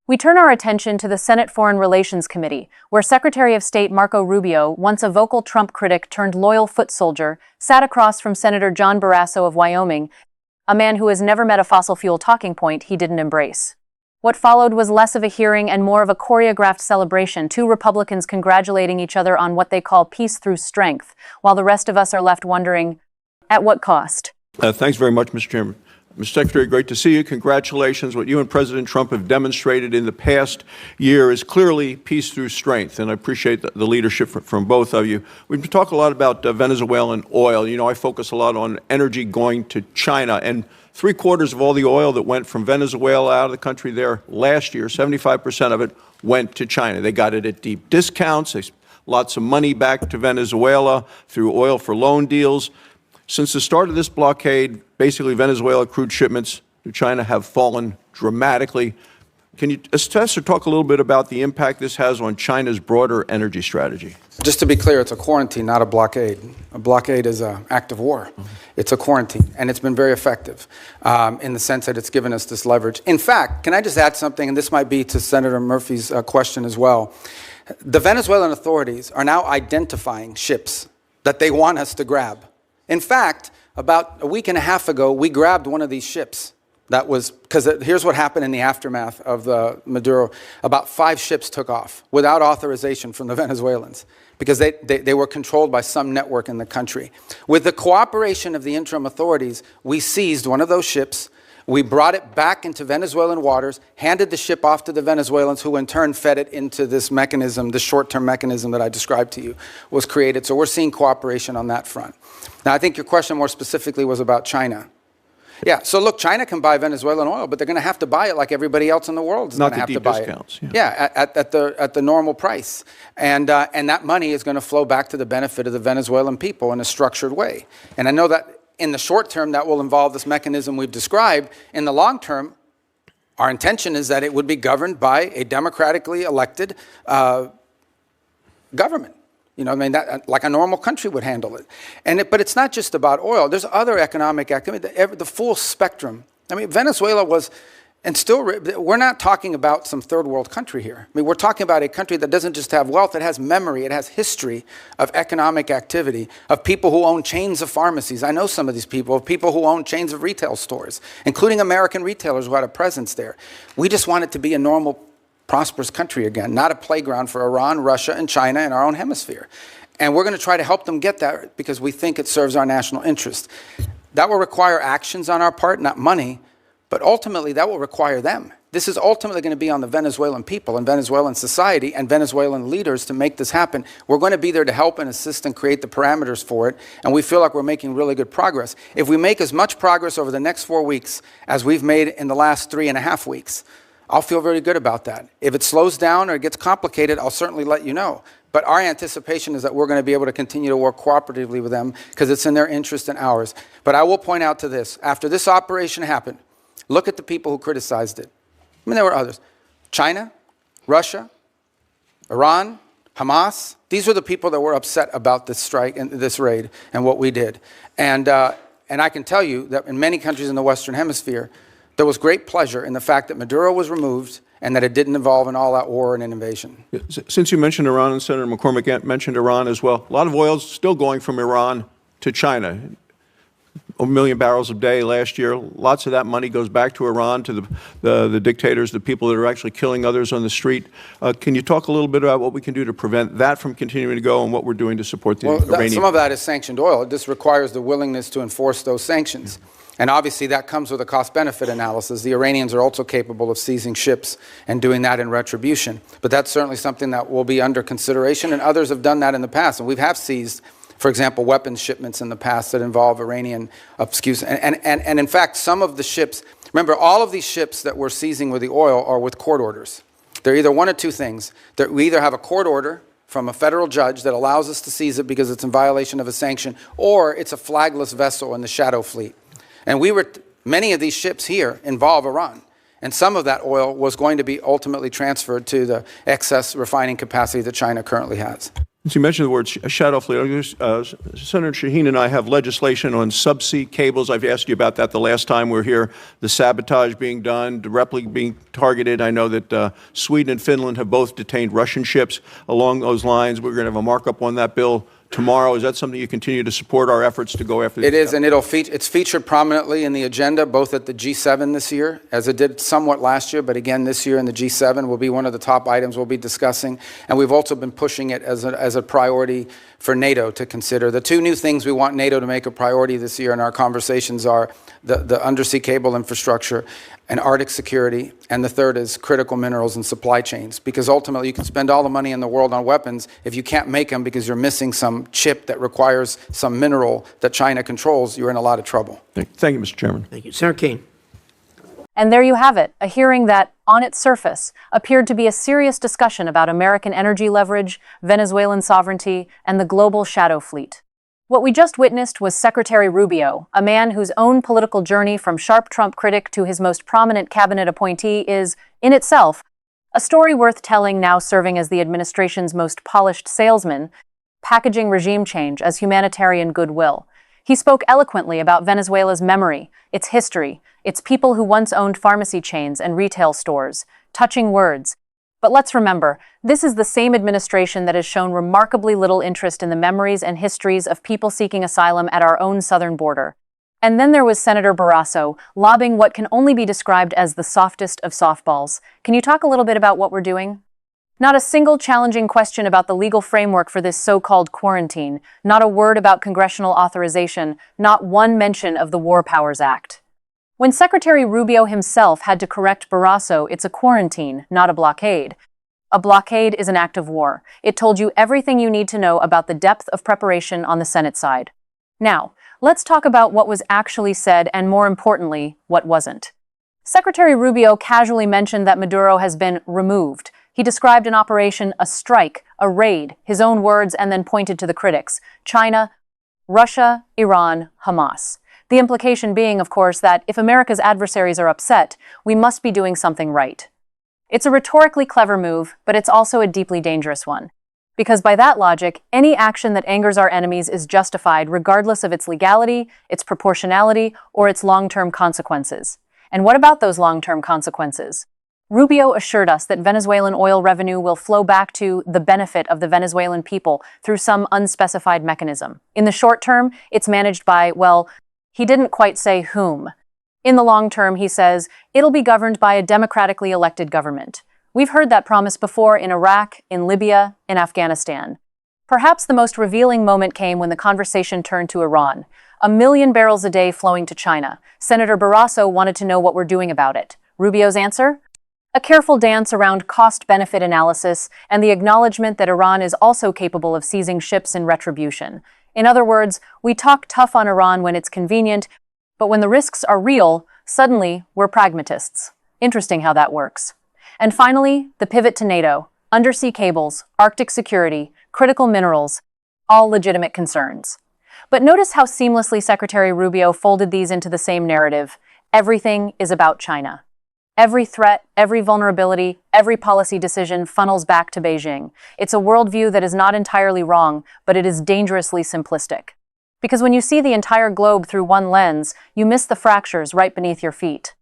We turn our attention to the Senate Foreign Relations Committee, where Secretary of State Marco Rubio, once a vocal Trump critic turned loyal foot soldier, sat across from Senator John Barrasso of Wyoming, a man who has never met a fossil fuel talking point he didn't embrace. What followed was less of a hearing and more of a choreographed celebration, two Republicans congratulating each other on what they call peace through strength, while the rest of us are left wondering, at what cost? Thanks very much, Mr. Chairman. Mr. Secretary, great to see you. Congratulations. What you and President Trump have demonstrated in the past year is clearly peace through strength, and I appreciate the leadership from both of you. We've been talking a lot about Venezuelan oil. You know, I focus a lot on energy going to China, and 3/4 of all the oil that went from Venezuela out of the country there last year, 75% of it went to China. They got it at deep discounts. Lots of money back to Venezuela through oil for loan deals. Since the start of this blockade, basically Venezuela crude shipments to China have fallen dramatically. Can you assess or talk a little bit about the impact this has on China's broader energy strategy? Just to be clear, it's a quarantine, not a blockade. A blockade is an act of war. It's a quarantine, and it's been very effective in the sense that it's given us this leverage. In fact, can I just add something, and this might be to Senator Murphy's question as well. The Venezuelan authorities are now identifying ships that they want us to grab. In fact, about a week and a half ago, we grabbed one of these ships. That was, because here's what happened in the aftermath of the Maduro. About 5 ships took off without authorization from the Venezuelans because they were controlled by some network in the country. With the cooperation of the interim authorities, we seized one of those ships. We brought it back into Venezuelan waters, handed the ship off to the Venezuelans, who in turn fed it into this mechanism, this short-term mechanism that I described to you was created. So we're seeing cooperation on that front. Now, I think your question more specifically was about China. Yeah, so look, China can buy Venezuelan oil, but they're going to have to buy it like everybody else in the world is going to have to buy it. Yeah, at the normal price. And that money is going to flow back to the benefit of the Venezuelan people in a structured way. And I know that in the short term, that will involve this mechanism we've described. In the long term, our intention is that it would be governed by a democratically elected government. You know, I mean, that, like a normal country would handle it. But it's not just about oil. There's other economic activity, the full spectrum. I mean, Venezuela was, and still, we're not talking about some third world country here. I mean, we're talking about a country that doesn't just have wealth, it has memory, it has history of economic activity, of people who own chains of pharmacies. I know some of these people, of people who own chains of retail stores, including American retailers who had a presence there. We just want it to be a normal, prosperous country again, not a playground for Iran, Russia, and China in our own hemisphere. And we're going to try to help them get that because we think it serves our national interest. That will require actions on our part, not money, but ultimately that will require them. This is ultimately going to be on the Venezuelan people and Venezuelan society and Venezuelan leaders to make this happen. We're going to be there to help and assist and create the parameters for it, and we feel like we're making really good progress. If we make as much progress over the next 4 weeks as we've made in the last 3.5 weeks, I'll feel very good about that. If it slows down or it gets complicated, I'll certainly let you know. But our anticipation is that we're going to be able to continue to work cooperatively with them because it's in their interest and ours. But I will point out to this. After this operation happened, look at the people who criticized it. I mean, there were others. China, Russia, Iran, Hamas. These were the people that were upset about this strike and this raid and what we did. And I can tell you that in many countries in the Western Hemisphere, there was great pleasure in the fact that Maduro was removed and that it didn't involve an all-out war and an invasion. Since you mentioned Iran, and Senator McCormick mentioned Iran as well, a lot of oil is still going from Iran to China. 1 million barrels a day last year. Lots of that money goes back to Iran, to the dictators, the people that are actually killing others on the street. Can you talk a little bit about what we can do to prevent that from continuing to go and what we're doing to support the Iranian? Some of that is sanctioned oil. It just requires the willingness to enforce those sanctions. And obviously that comes with a cost-benefit analysis. The Iranians are also capable of seizing ships and doing that in retribution. But that's certainly something that will be under consideration, and others have done that in the past. And we have seized, for example, weapons shipments in the past that involve Iranian, and in fact, some of the ships, remember, all of these ships that we're seizing with the oil are with court orders. They're either one of two things. We either have a court order from a federal judge that allows us to seize it because it's in violation of a sanction, or it's a flagless vessel in the shadow fleet. And many of these ships here involve Iran. And some of that oil was going to be ultimately transferred to the excess refining capacity that China currently has. Since you mentioned the word shadow fleet, Senator Shaheen and I have legislation on subsea cables. I've asked you about that the last time we were here, the sabotage being done, directly being targeted. I know that Sweden and Finland have both detained Russian ships along those lines. We're going to have a markup on that bill tomorrow. Is that something you continue to support our efforts to go after? It is, and it's featured prominently in the agenda, both at the G7 this year, as it did somewhat last year, but again this year in the G7 will be one of the top items we'll be discussing. And we've also been pushing it as a priority for NATO to consider. The two new things we want NATO to make a priority this year in our conversations are the undersea cable infrastructure and Arctic security, and the third is critical minerals and supply chains, because ultimately you can spend all the money in the world on weapons if you can't make them because you're missing some chip that requires some mineral that China controls, you're in a lot of trouble. Thank you, Mr. Chairman. Thank you. Senator Kaine. And there you have it, a hearing that, on its surface, appeared to be a serious discussion about American energy leverage, Venezuelan sovereignty, and the global shadow fleet. What we just witnessed was Secretary Rubio, a man whose own political journey from sharp Trump critic to his most prominent cabinet appointee is, in itself, a story worth telling, now serving as the administration's most polished salesman, packaging regime change as humanitarian goodwill. He spoke eloquently about Venezuela's memory, its history, its people who once owned pharmacy chains and retail stores. Touching words. But let's remember, this is the same administration that has shown remarkably little interest in the memories and histories of people seeking asylum at our own southern border. And then there was Senator Barrasso, lobbing what can only be described as the softest of softballs. Can you talk a little bit about what we're doing? Not a single challenging question about the legal framework for this so-called quarantine, not a word about congressional authorization, not one mention of the War Powers Act. When Secretary Rubio himself had to correct Barrasso, it's a quarantine, not a blockade. A blockade is an act of war. It told you everything you need to know about the depth of preparation on the Senate side. Now, let's talk about what was actually said and, more importantly, what wasn't. Secretary Rubio casually mentioned that Maduro has been removed. He described an operation a strike, a raid, his own words, and then pointed to the critics: China, Russia, Iran, Hamas. The implication being, of course, that if America's adversaries are upset, we must be doing something right. It's a rhetorically clever move, but it's also a deeply dangerous one. Because by that logic, any action that angers our enemies is justified regardless of its legality, its proportionality, or its long-term consequences. And what about those long-term consequences? Rubio assured us that Venezuelan oil revenue will flow back to the benefit of the Venezuelan people through some unspecified mechanism. In the short term, it's managed by, well, he didn't quite say whom. In the long term, he says, it'll be governed by a democratically elected government. We've heard that promise before in Iraq, in Libya, in Afghanistan. Perhaps the most revealing moment came when the conversation turned to Iran. 1 million barrels a day flowing to China. Senator Barrasso wanted to know what we're doing about it. Rubio's answer? A careful dance around cost-benefit analysis and the acknowledgement that Iran is also capable of seizing ships in retribution. In other words, we talk tough on Iran when it's convenient, but when the risks are real, suddenly we're pragmatists. Interesting how that works. And finally, the pivot to NATO. Undersea cables, Arctic security, critical minerals, all legitimate concerns. But notice how seamlessly Secretary Rubio folded these into the same narrative. Everything is about China. Every threat, every vulnerability, every policy decision funnels back to Beijing. It's a worldview that is not entirely wrong, but it is dangerously simplistic. Because when you see the entire globe through one lens, you miss the fractures right beneath your feet.